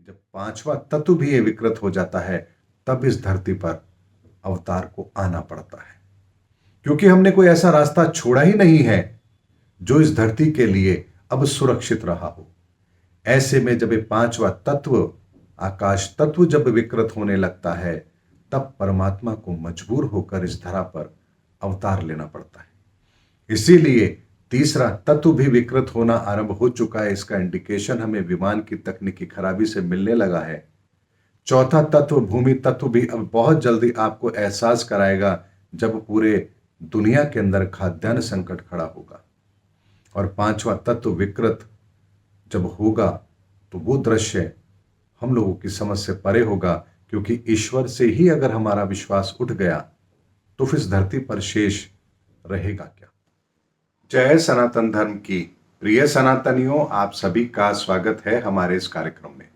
जब पांचवा तत्व भी ये विकृत हो जाता है, तब इस धरती पर अवतार को आना पड़ता है, क्योंकि हमने कोई ऐसा रास्ता छोड़ा ही नहीं है जो इस धरती के लिए अब सुरक्षित रहा हो। ऐसे में जब ये पांचवा तत्व, आकाश तत्व जब विकृत होने लगता है, तब परमात्मा को मजबूर होकर इस धरा पर अवतार लेना पड़ता है। इसीलिए तीसरा तत्व भी विकृत होना आरंभ हो चुका है। इसका इंडिकेशन हमें विमान की तकनीकी खराबी से मिलने लगा है। चौथा तत्व, भूमि तत्व, भी अब बहुत जल्दी आपको एहसास कराएगा, जब पूरे दुनिया के अंदर खाद्यान्न संकट खड़ा होगा। और पांचवा तत्व विकृत जब होगा तो वो दृश्य हम लोगों की समझ से परे होगा, क्योंकि ईश्वर से ही अगर हमारा विश्वास उठ गया तो फिर इस धरती पर शेष रहेगा क्या। जय सनातन धर्म की प्रिय सनातनियों, आप सभी का स्वागत है हमारे इस कार्यक्रम में।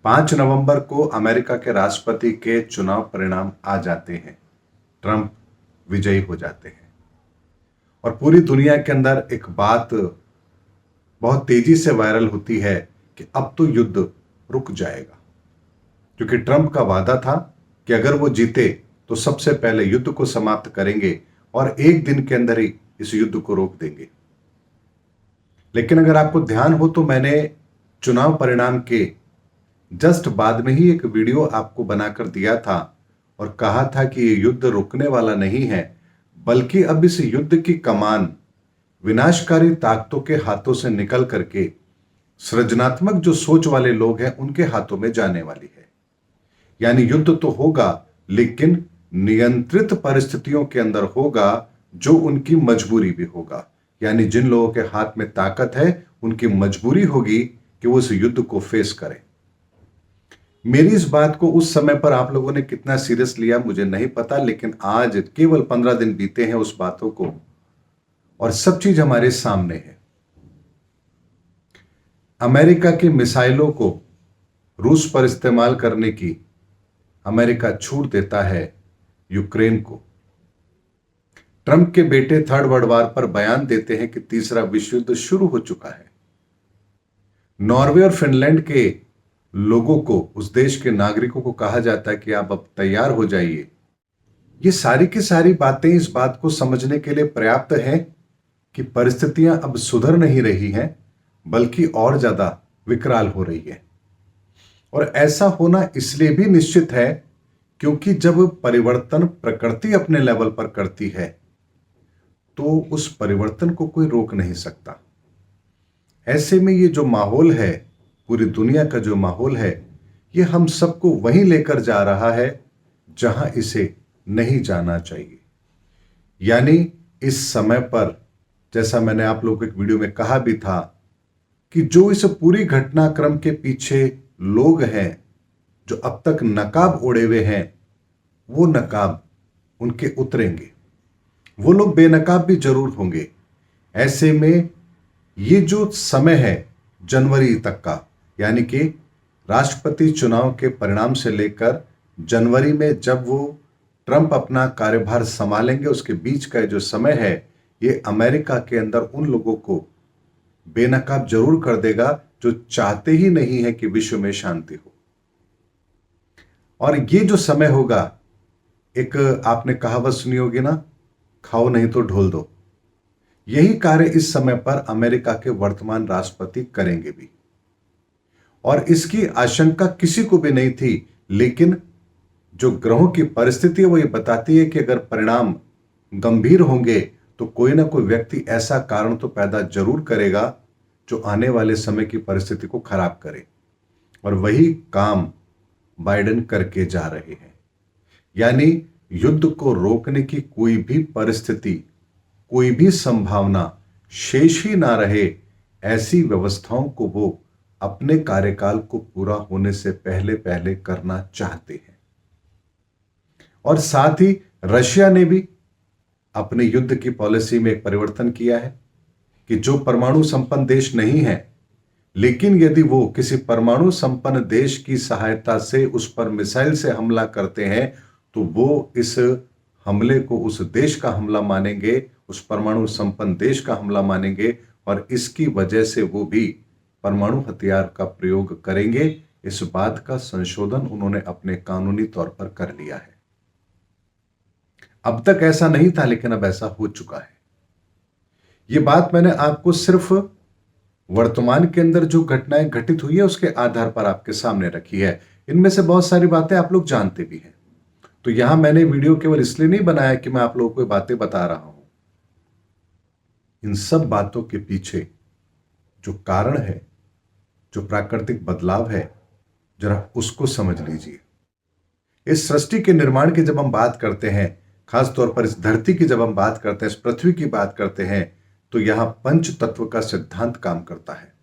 5 नवंबर को अमेरिका के राष्ट्रपति के चुनाव परिणाम आ जाते हैं। ट्रंप विजयी हो जाते हैं और पूरी दुनिया के अंदर एक बात बहुत तेजी से वायरल होती है कि अब तो युद्ध रुक जाएगा, क्योंकि ट्रंप का वादा था कि अगर वो जीते तो सबसे पहले युद्ध को समाप्त करेंगे और एक दिन के अंदर ही इस युद्ध को रोक देंगे। लेकिन अगर आपको ध्यान हो तो मैंने चुनाव परिणाम के जस्ट बाद में ही एक वीडियो आपको बनाकर दिया था और कहा था कि ये युद्ध रुकने वाला नहीं है, बल्कि अब इस युद्ध की कमान विनाशकारी ताकतों के हाथों से निकल करके सृजनात्मक जो सोच वाले लोग हैं उनके हाथों में जाने वाली है। यानी युद्ध तो होगा, लेकिन नियंत्रित परिस्थितियों के अंदर होगा, जो उनकी मजबूरी भी होगा। यानी जिन लोगों के हाथ में ताकत है, उनकी मजबूरी होगी कि वो इस युद्ध को फेस करें। मेरी इस बात को उस समय पर आप लोगों ने कितना सीरियस लिया मुझे नहीं पता, लेकिन आज केवल 15 दिन बीते हैं उस बातों को और सब चीज हमारे सामने है। अमेरिका की मिसाइलों को रूस पर इस्तेमाल करने की अमेरिका छूट देता है यूक्रेन को। ट्रंप के बेटे थर्ड वर्ल्ड वार पर बयान देते हैं कि तीसरा विश्व युद्ध शुरू हो चुका है। नॉर्वे और फिनलैंड के लोगों को, उस देश के नागरिकों को कहा जाता है कि आप अब तैयार हो जाइए। ये सारी की सारी बातें इस बात को समझने के लिए पर्याप्त हैं कि परिस्थितियां अब सुधर नहीं रही हैं, बल्कि और ज्यादा विकराल हो रही है। और ऐसा होना इसलिए भी निश्चित है क्योंकि जब परिवर्तन प्रकृति अपने लेवल पर करती है तो उस परिवर्तन को कोई रोक नहीं सकता। ऐसे में ये जो माहौल है, पूरी दुनिया का जो माहौल है, ये हम सबको वहीं लेकर जा रहा है जहां इसे नहीं जाना चाहिए। यानी इस समय पर, जैसा मैंने आप लोगों को एक वीडियो में कहा भी था, कि जो इस पूरी घटनाक्रम के पीछे लोग हैं, जो अब तक नकाब ओढ़े हुए हैं, वो नकाब उनके उतरेंगे। वो लोग बेनकाब भी जरूर होंगे। ऐसे में ये जो समय है जनवरी तक का, यानी कि राष्ट्रपति चुनाव के परिणाम से लेकर जनवरी में जब वो ट्रंप अपना कार्यभार संभालेंगे, उसके बीच का जो समय है, ये अमेरिका के अंदर उन लोगों को बेनकाब जरूर कर देगा जो चाहते ही नहीं है कि विश्व में शांति हो। और ये जो समय होगा, एक आपने कहावत सुनी होगी ना, खाओ नहीं तो ढोल दो। यही कार्य इस समय पर अमेरिका के वर्तमान राष्ट्रपति करेंगे भी, और इसकी आशंका किसी को भी नहीं थी। लेकिन जो ग्रहों की परिस्थिति है वो ये बताती है कि अगर परिणाम गंभीर होंगे तो कोई ना कोई व्यक्ति ऐसा कारण तो पैदा जरूर करेगा जो आने वाले समय की परिस्थिति को खराब करे, और वही काम बाइडेन करके जा रहे हैं। यानी युद्ध को रोकने की कोई भी परिस्थिति, कोई भी संभावना शेष ही ना रहे, ऐसी व्यवस्थाओं को वो अपने कार्यकाल को पूरा होने से पहले पहले करना चाहते हैं। और साथ ही रशिया ने भी अपने युद्ध की पॉलिसी में एक परिवर्तन किया है कि जो परमाणु संपन्न देश नहीं है, लेकिन यदि वो किसी परमाणु संपन्न देश की सहायता से उस पर मिसाइल से हमला करते हैं तो वो इस हमले को उस देश का हमला मानेंगे, उस परमाणु संपन्न देश का हमला मानेंगे, और इसकी वजह से वो भी परमाणु हथियार का प्रयोग करेंगे, इस बात का संशोधन उन्होंने अपने कानूनी तौर पर कर लिया है। अब तक ऐसा नहीं था, लेकिन अब ऐसा हो चुका है। यह बात मैंने आपको सिर्फ वर्तमान के अंदर जो घटनाएं घटित हुई है उसके आधार पर आपके सामने रखी है। इनमें से बहुत सारी बातें आप लोग जानते भी हैं। तो यहां मैंने वीडियो केवल इसलिए नहीं बनाया कि मैं आप लोगों को बातें बता रहा हूं। इन सब बातों के पीछे जो कारण है, जो प्राकृतिक बदलाव है, जरा उसको समझ लीजिए। इस सृष्टि के निर्माण की जब हम बात करते हैं, खासतौर पर इस धरती की जब हम बात करते हैं, इस पृथ्वी की बात करते हैं, तो यहां पंच तत्व का सिद्धांत काम करता है।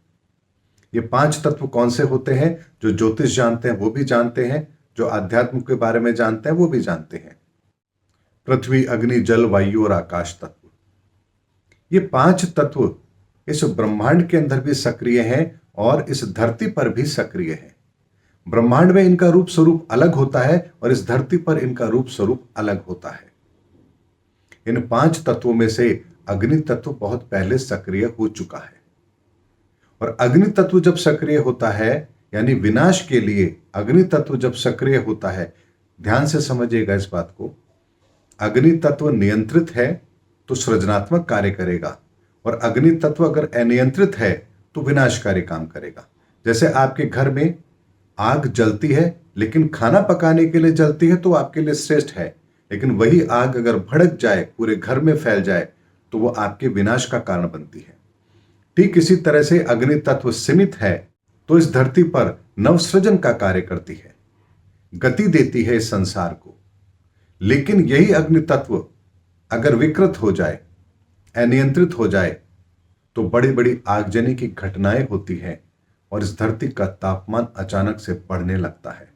ये पांच तत्व कौन से होते हैं? जो ज्योतिष जानते हैं वो भी जानते हैं, जो आध्यात्म के बारे में जानते हैं वो भी जानते हैं। पृथ्वी, अग्नि, जल, वायु और आकाश तत्व। ये पांच तत्व इस ब्रह्मांड के अंदर भी सक्रिय हैं और इस धरती पर भी सक्रिय हैं। ब्रह्मांड में इनका रूप स्वरूप अलग होता है और इस धरती पर इनका रूप स्वरूप अलग होता है। इन पांच तत्वों में से अग्नि तत्व बहुत पहले सक्रिय हो चुका है। और अग्नि तत्व जब सक्रिय होता है, यानी विनाश के लिए अग्नि तत्व जब सक्रिय होता है, ध्यान से समझिएगा इस बात को। अग्नि तत्व नियंत्रित है तो सृजनात्मक कार्य करेगा, और अग्नि तत्व अगर अनियंत्रित है तो विनाशकारी काम करेगा। जैसे आपके घर में आग जलती है, लेकिन खाना पकाने के लिए जलती है तो आपके लिए श्रेष्ठ है, लेकिन वही आग अगर भड़क जाए, पूरे घर में फैल जाए, तो वो आपके विनाश का कारण बनती है। ठीक इसी तरह से अग्नि तत्व सीमित है तो इस धरती पर नवसृजन का कार्य करती है, गति देती है इस संसार को। लेकिन यही अग्नि तत्व अगर विकृत हो जाए, अनियंत्रित हो जाए, तो बड़ी बड़ी आगजनी की घटनाएं होती हैं और इस धरती का तापमान अचानक से बढ़ने लगता है।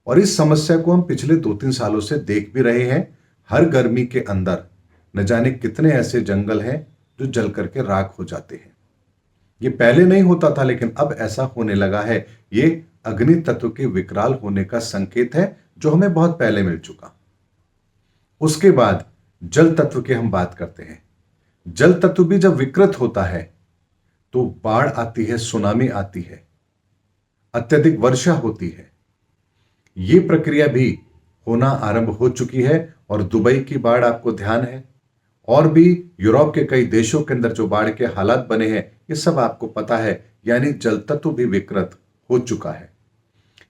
और इस समस्या को हम पिछले 2-3 सालों से देख भी रहे हैं। हर गर्मी के अंदर न जाने कितने ऐसे जंगल हैं जो जल करके राख हो जाते हैं। ये पहले नहीं होता था, लेकिन अब ऐसा होने लगा है। ये अग्नि तत्व के विकराल होने का संकेत है जो हमें बहुत पहले मिल चुका। उसके बाद जल तत्व की हम बात करते हैं। जल तत्व भी जब विकृत होता है तो बाढ़ आती है, सुनामी आती है, अत्यधिक वर्षा होती है। यह प्रक्रिया भी होना आरंभ हो चुकी है और दुबई की बाढ़ आपको ध्यान है, और भी यूरोप के कई देशों के अंदर जो बाढ़ के हालात बने हैं, ये सब आपको पता है। यानी जल तत्व भी विकृत हो चुका है।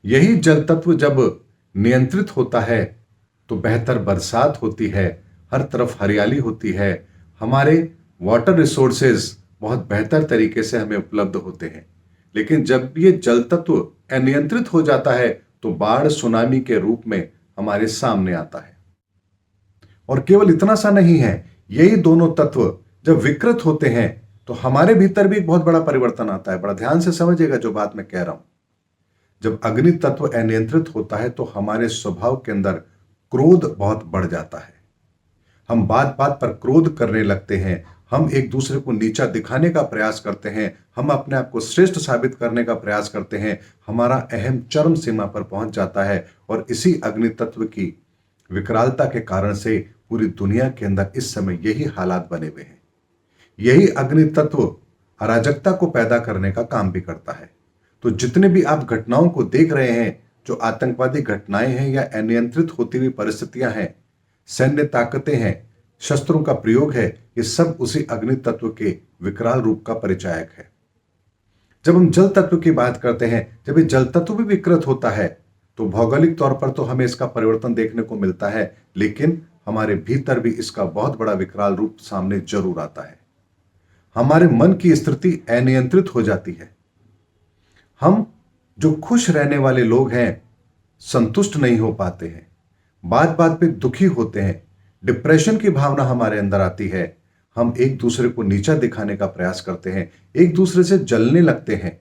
यही जल तत्व जब नियंत्रित होता है तो बेहतर बरसात होती है, हर तरफ हरियाली होती है, हमारे वाटर रिसोर्सेज बहुत बेहतर तरीके से हमें उपलब्ध होते हैं। लेकिन जब ये जल तत्व अनियंत्रित हो जाता है तो बाढ़ सुनामी के रूप में हमारे सामने आता है। और केवल इतना सा नहीं है, यही दोनों तत्व जब विकृत होते हैं तो हमारे भीतर भी एक बहुत बड़ा परिवर्तन आता है। बड़ा ध्यान से समझिएगा जो बात मैं कह रहा हूं। जब अग्नि तत्व अनियंत्रित होता है तो हमारे स्वभाव के अंदर क्रोध बहुत बढ़ जाता है। हम बात बात पर क्रोध करने लगते हैं, हम एक दूसरे को नीचा दिखाने का प्रयास करते हैं, हम अपने आप को श्रेष्ठ साबित करने का प्रयास करते हैं। हमारा अहम चरम सीमा पर पहुंच जाता है और इसी अग्नि तत्व की विकरालता के कारण से पूरी दुनिया के अंदर इस समय यही हालात बने हुए हैं। यही अग्नि तत्व अराजकता को पैदा करने का काम भी करता है। तो जितने भी आप घटनाओं को देख रहे हैं, जो आतंकवादी घटनाएं हैं या अनियंत्रित होती हुई परिस्थितियां हैं, सैन्य ताकतें हैं, शस्त्रों का प्रयोग है, ये सब उसी अग्नि तत्व के विकराल रूप का परिचायक है। जब हम जल तत्व की बात करते हैं, जब ये जल तत्व भी विकृत होता है तो भौगोलिक तौर पर तो हमें इसका परिवर्तन देखने को मिलता है, लेकिन हमारे भीतर भी इसका बहुत बड़ा विकराल रूप सामने जरूर आता है। हमारे मन की स्थिति अनियंत्रित हो जाती है। हम जो खुश रहने वाले लोग हैं, संतुष्ट नहीं हो पाते हैं, बात बात पे दुखी होते हैं, डिप्रेशन की भावना हमारे अंदर आती है। हम एक दूसरे को नीचा दिखाने का प्रयास करते हैं, एक दूसरे से जलने लगते हैं,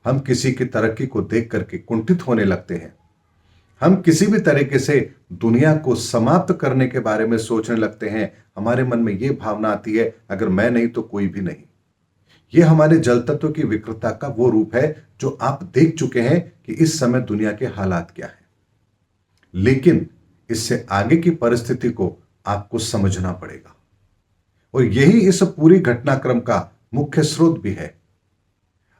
हम किसी की तरक्की को देख करके कुंठित होने लगते हैं, हम किसी भी तरीके से दुनिया को समाप्त करने के बारे में सोचने लगते हैं। हमारे मन में यह भावना आती है, अगर मैं नहीं तो कोई भी नहीं। यह हमारे जल तत्व की विकृतता का वो रूप है जो आप देख चुके हैं कि इस समय दुनिया के हालात क्या है। लेकिन इससे आगे की परिस्थिति को आपको समझना पड़ेगा, और यही इस पूरी घटनाक्रम का मुख्य स्रोत भी है।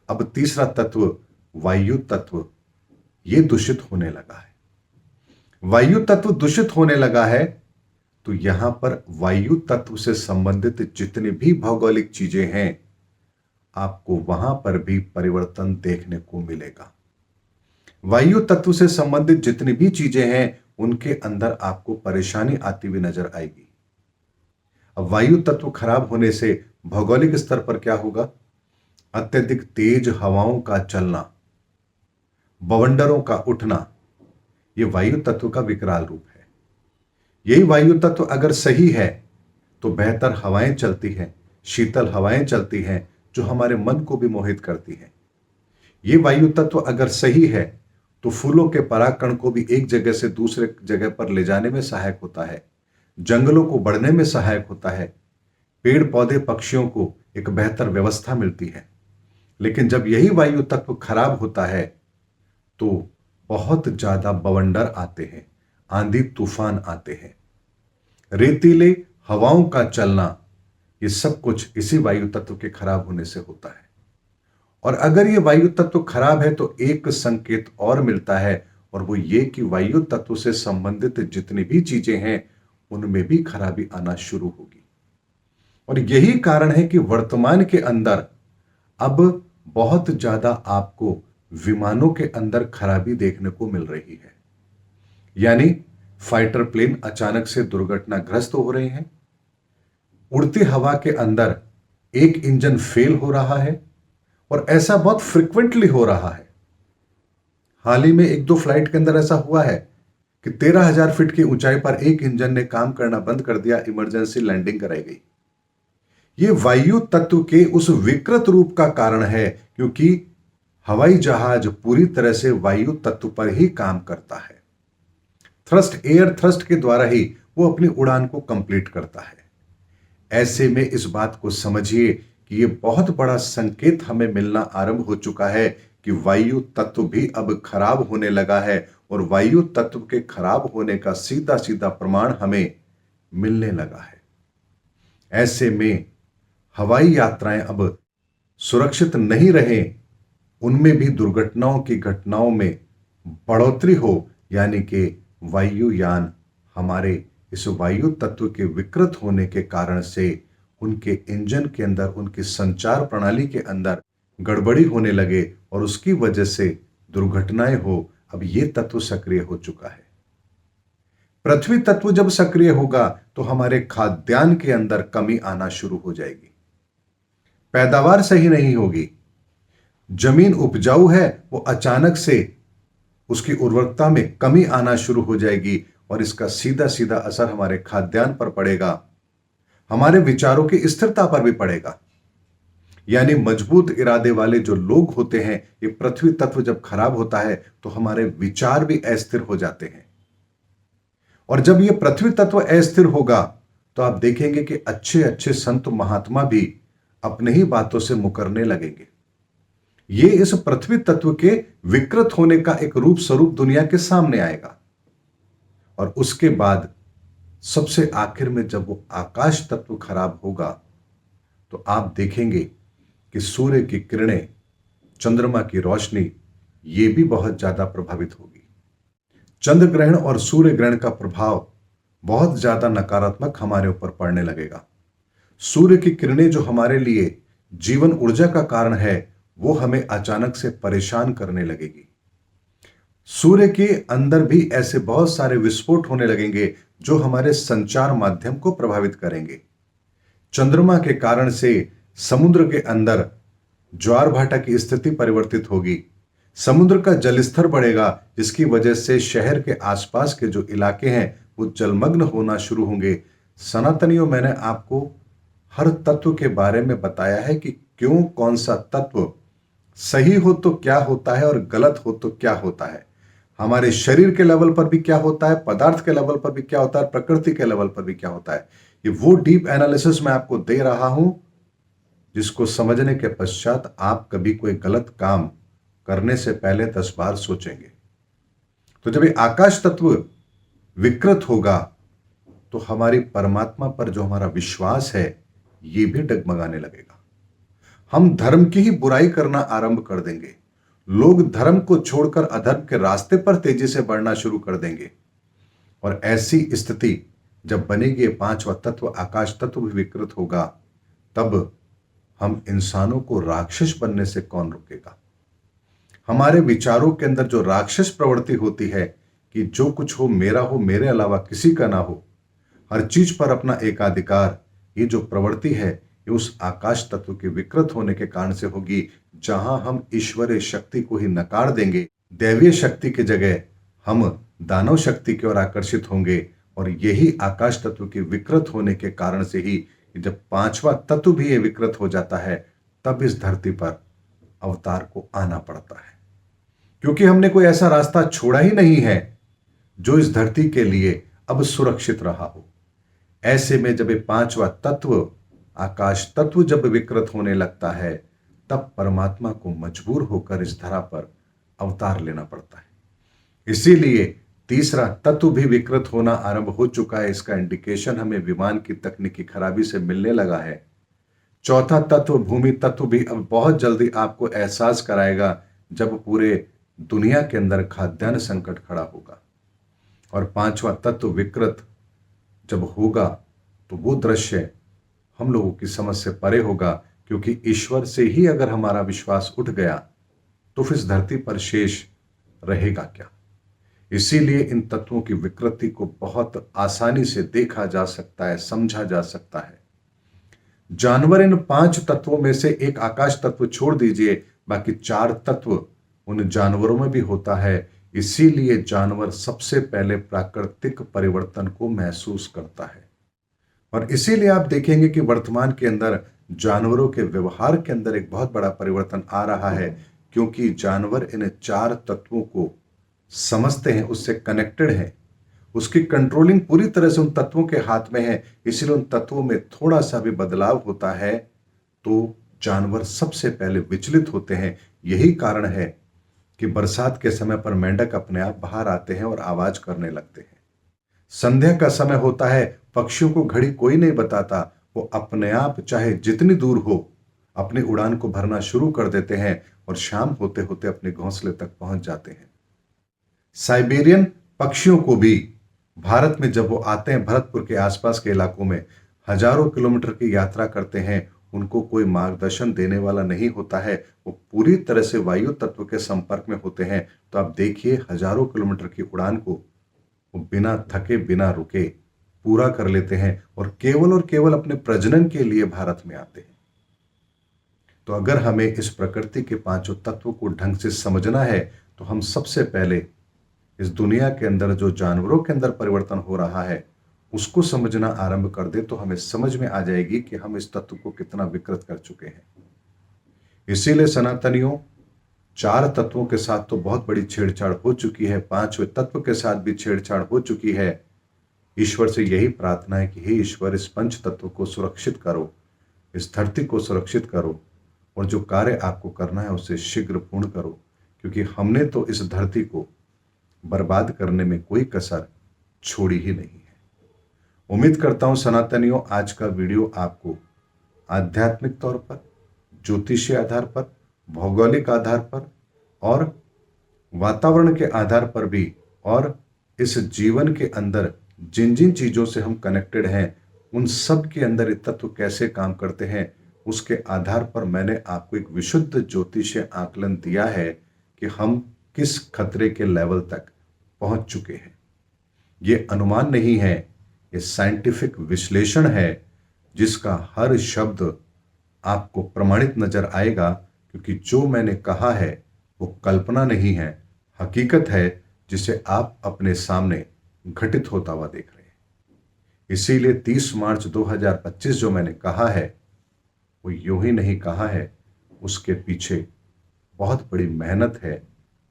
अब तीसरा तत्व वायु तत्व ये दूषित होने लगा है। वायु तत्व दूषित होने लगा है तो यहां पर वायु तत्व से संबंधित जितनी भी भौगोलिक चीजें हैं आपको वहां पर भी परिवर्तन देखने को मिलेगा। वायु तत्व से संबंधित जितनी भी चीजें हैं उनके अंदर आपको परेशानी आती हुई नजर आएगी। अब वायु तत्व खराब होने से भौगोलिक स्तर पर क्या होगा? अत्यधिक तेज हवाओं का चलना, बवंडरों का उठना, यह वायु तत्व का विकराल रूप है। यही वायु तत्व अगर सही है तो बेहतर हवाएं चलती हैं, शीतल हवाएं चलती हैं जो हमारे मन को भी मोहित करती हैं। ये वायु तत्व अगर सही है तो फूलों के परागकण को भी एक जगह से दूसरे जगह पर ले जाने में सहायक होता है, जंगलों को बढ़ने में सहायक होता है, पेड़ पौधे पक्षियों को एक बेहतर व्यवस्था मिलती है। लेकिन जब यही वायु तत्व खराब होता है तो बहुत ज्यादा बवंडर आते हैं, आंधी तूफान आते हैं, रेतीले हवाओं का चलना, ये सब कुछ इसी वायु तत्व के खराब होने से होता है। और अगर ये वायु तत्व खराब है तो एक संकेत और मिलता है और वो ये कि वायु तत्व से संबंधित जितनी भी चीजें हैं उनमें भी खराबी आना शुरू होगी। और यही कारण है कि वर्तमान के अंदर अब बहुत ज्यादा आपको विमानों के अंदर खराबी देखने को मिल रही है। यानी फाइटर प्लेन अचानक से दुर्घटनाग्रस्त हो रहे हैं, उड़ती हवा के अंदर एक इंजन फेल हो रहा है और ऐसा बहुत फ्रिक्वेंटली हो रहा है। हाल ही में एक दो फ्लाइट के अंदर ऐसा हुआ है कि 13,000 फीट की ऊंचाई पर एक इंजन ने काम करना बंद कर दिया, इमरजेंसी लैंडिंग कराई गई। यह वायु तत्व के उस विकृत रूप का कारण है क्योंकि हवाई जहाज पूरी तरह से वायु तत्व पर ही काम करता है। थ्रस्ट, एयर थ्रस्ट के द्वारा ही वो अपनी उड़ान को कंप्लीट करता है। ऐसे में इस बात को समझिए कि यह बहुत बड़ा संकेत हमें मिलना आरंभ हो चुका है कि वायु तत्व भी अब खराब होने लगा है और वायु तत्व के खराब होने का सीधा सीधा प्रमाण हमें मिलने लगा है। ऐसे में हवाई यात्राएं अब सुरक्षित नहीं रहे, उनमें भी दुर्घटनाओं की घटनाओं में बढ़ोतरी हो, यानी कि वायुयान हमारे इस वायु तत्व के विकृत होने के कारण से उनके इंजन के अंदर, उनकी संचार प्रणाली के अंदर गड़बड़ी होने लगे और उसकी वजह से दुर्घटनाएं हो। अब यह तत्व सक्रिय हो चुका है। पृथ्वी तत्व जब सक्रिय होगा तो हमारे खाद्यान्न के अंदर कमी आना शुरू हो जाएगी, पैदावार सही नहीं होगी। जमीन उपजाऊ है, वो अचानक से उसकी उर्वरकता में कमी आना शुरू हो जाएगी और इसका सीधा सीधा असर हमारे खाद्यान्न पर पड़ेगा, हमारे विचारों की स्थिरता पर भी पड़ेगा। यानी मजबूत इरादे वाले जो लोग होते हैं, ये पृथ्वी तत्व जब खराब होता है तो हमारे विचार भी अस्थिर हो जाते हैं। और जब ये पृथ्वी तत्व अस्थिर होगा तो आप देखेंगे कि अच्छे अच्छे संत महात्मा भी अपने ही बातों से मुकरने लगेंगे। ये इस पृथ्वी तत्व के विकृत होने का एक रूप स्वरूप दुनिया के सामने आएगा। और उसके बाद सबसे आखिर में जब वो आकाश तत्व खराब होगा तो आप देखेंगे कि सूर्य की किरणें, चंद्रमा की रोशनी, ये भी बहुत ज्यादा प्रभावित होगी। चंद्र ग्रहण और सूर्य ग्रहण का प्रभाव बहुत ज्यादा नकारात्मक हमारे ऊपर पड़ने लगेगा। सूर्य की किरणें जो हमारे लिए जीवन ऊर्जा का कारण है, वो हमें अचानक से परेशान करने लगेगी। सूर्य के अंदर भी ऐसे बहुत सारे विस्फोट होने लगेंगे जो हमारे संचार माध्यम को प्रभावित करेंगे। चंद्रमा के कारण से समुद्र के अंदर ज्वार भाटा की स्थिति परिवर्तित होगी, समुद्र का जलस्तर बढ़ेगा, जिसकी वजह से शहर के आसपास के जो इलाके हैं वो जलमग्न होना शुरू होंगे। सनातनियों, मैंने आपको हर तत्व के बारे में बताया है कि क्यों, कौन सा तत्व सही हो तो क्या होता है और गलत हो तो क्या होता है, हमारे शरीर के लेवल पर भी क्या होता है, पदार्थ के लेवल पर भी क्या होता है, प्रकृति के लेवल पर भी क्या होता है। ये वो डीप एनालिसिस मैं आपको दे रहा हूं जिसको समझने के पश्चात आप कभी कोई गलत काम करने से पहले 10 बार सोचेंगे। तो जब ये आकाश तत्व विकृत होगा तो हमारी परमात्मा पर जो हमारा विश्वास है ये भी डगमगाने लगेगा। हम धर्म की ही बुराई करना आरंभ कर देंगे। लोग धर्म को छोड़कर अधर्म के रास्ते पर तेजी से बढ़ना शुरू कर देंगे। और ऐसी स्थिति जब बनेगी, ये पांचवा तत्व आकाश तत्व भी विकृत होगा, तब हम इंसानों को राक्षस बनने से कौन रोकेगा। हमारे विचारों के अंदर जो राक्षस प्रवृत्ति होती है कि जो कुछ हो मेरे अलावा किसी का ना हो, हर चीज पर अपना एकाधिकार, ये जो प्रवृत्ति है ये उस आकाश तत्व के विकृत होने के कारण से होगी। जहां हम ईश्वरीय शक्ति को ही नकार देंगे, दैवीय शक्ति की जगह हम दानव शक्ति की ओर आकर्षित होंगे। और यही आकाश तत्व के विकृत होने के कारण से ही जब पांचवा तत्व भी ये विकृत हो जाता है, तब इस धरती पर अवतार को आना पड़ता है। क्योंकि हमने कोई ऐसा रास्ता छोड़ा ही नहीं है जो इस धरती के लिए अब सुरक्षित रहा हो। ऐसे में जब ये पांचवा तत्व आकाश तत्व जब विकृत होने लगता है, तब परमात्मा को मजबूर होकर इस धरा पर अवतार लेना पड़ता है। इसीलिए तीसरा तत्व भी विकृत होना आरंभ हो चुका है। इसका इंडिकेशन हमें विमान की तकनीकी खराबी से मिलने लगा है। चौथा तत्व भूमि तत्व भी अब बहुत जल्दी आपको एहसास कराएगा, जब पूरे दुनिया के अंदर खाद्यान्न संकट खड़ा होगा। और पांचवा तत्व विकृत जब होगा तो वो दृश्य हम लोगों की समझ से परे होगा। क्योंकि ईश्वर से ही अगर हमारा विश्वास उठ गया तो फिर इस धरती पर शेष रहेगा क्या। इसीलिए इन तत्वों की विकृति को बहुत आसानी से देखा जा सकता है, समझा जा सकता है। जानवर इन पांच तत्वों में से एक आकाश तत्व छोड़ दीजिए, बाकी चार तत्व उन जानवरों में भी होता है। इसीलिए जानवर सबसे पहले प्राकृतिक परिवर्तन को महसूस करता है। और इसीलिए आप देखेंगे कि वर्तमान के अंदर जानवरों के व्यवहार के अंदर एक बहुत बड़ा परिवर्तन आ रहा है, क्योंकि जानवर इन चार तत्वों को समझते हैं, उससे कनेक्टेड हैं। उसकी कंट्रोलिंग पूरी तरह से उन तत्वों के हाथ में है। इसलिए उन तत्वों में थोड़ा सा भी बदलाव होता है तो जानवर सबसे पहले विचलित होते हैं। यही कारण है कि बरसात के समय पर मेंढक अपने आप बाहर आते हैं और आवाज करने लगते हैं। संध्या का समय होता है, पक्षियों को घड़ी कोई नहीं बताता, वो अपने आप चाहे जितनी दूर हो अपनी उड़ान को भरना शुरू कर देते हैं और शाम होते होते अपने घोंसले तक पहुंच जाते हैं। साइबेरियन पक्षियों को भी भारत में जब वो आते हैं, भरतपुर के आसपास के इलाकों में हजारों किलोमीटर की यात्रा करते हैं, उनको कोई मार्गदर्शन देने वाला नहीं होता है। वो पूरी तरह से वायु तत्व के संपर्क में होते हैं। तो आप देखिए, हजारों किलोमीटर की उड़ान को वो बिना थके बिना रुके पूरा कर लेते हैं और केवल अपने प्रजनन के लिए भारत में आते हैं। तो अगर हमें इस प्रकृति के पांचों तत्वों को ढंग से समझना है तो हम सबसे पहले इस दुनिया के अंदर जो जानवरों के अंदर परिवर्तन हो रहा है उसको समझना आरंभ कर दे, तो हमें समझ में आ जाएगी कि हम इस तत्व को कितना विकृत कर चुके हैं। इसीलिए सनातनियों, चार तत्वों के साथ तो बहुत बड़ी छेड़छाड़ हो चुकी है, पांचवें तत्व के साथ भी छेड़छाड़ हो चुकी है। ईश्वर से यही प्रार्थना है कि हे ईश्वर, इस पंच तत्व को सुरक्षित करो, इस धरती को सुरक्षित करो और जो कार्य आपको करना है उसे शीघ्र पूर्ण करो, क्योंकि हमने तो इस धरती को बर्बाद करने में कोई कसर छोड़ी ही नहीं है। उम्मीद करता हूं सनातनियों, आज का वीडियो आपको आध्यात्मिक तौर पर, ज्योतिषीय आधार पर, भौगोलिक आधार पर और वातावरण के आधार पर भी, और इस जीवन के अंदर जिन जिन चीजों से हम कनेक्टेड हैं उन सब के अंदर ये तत्व कैसे काम करते हैं, उसके आधार पर मैंने आपको एक विशुद्ध ज्योतिषीय आकलन दिया है कि हम किस खतरे के लेवल तक पहुंच चुके हैं। ये अनुमान नहीं है, ये साइंटिफिक विश्लेषण है, जिसका हर शब्द आपको प्रमाणित नजर आएगा। क्योंकि जो मैंने कहा है वो कल्पना नहीं है, हकीकत है, जिसे आप अपने सामने घटित होता हुआ देख रहे हैं। इसीलिए 30 मार्च 2025 जो मैंने कहा है वो यूं ही नहीं कहा है, उसके पीछे बहुत बड़ी मेहनत है,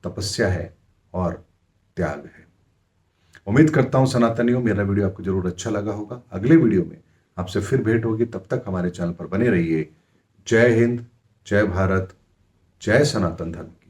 तपस्या है और त्याग है। उम्मीद करता हूं सनातनियों, मेरा वीडियो आपको जरूर अच्छा लगा होगा। अगले वीडियो में आपसे फिर भेंट होगी, तब तक हमारे चैनल पर बने रहिए। जय हिंद, जय भारत, जय सनातन धर्म की।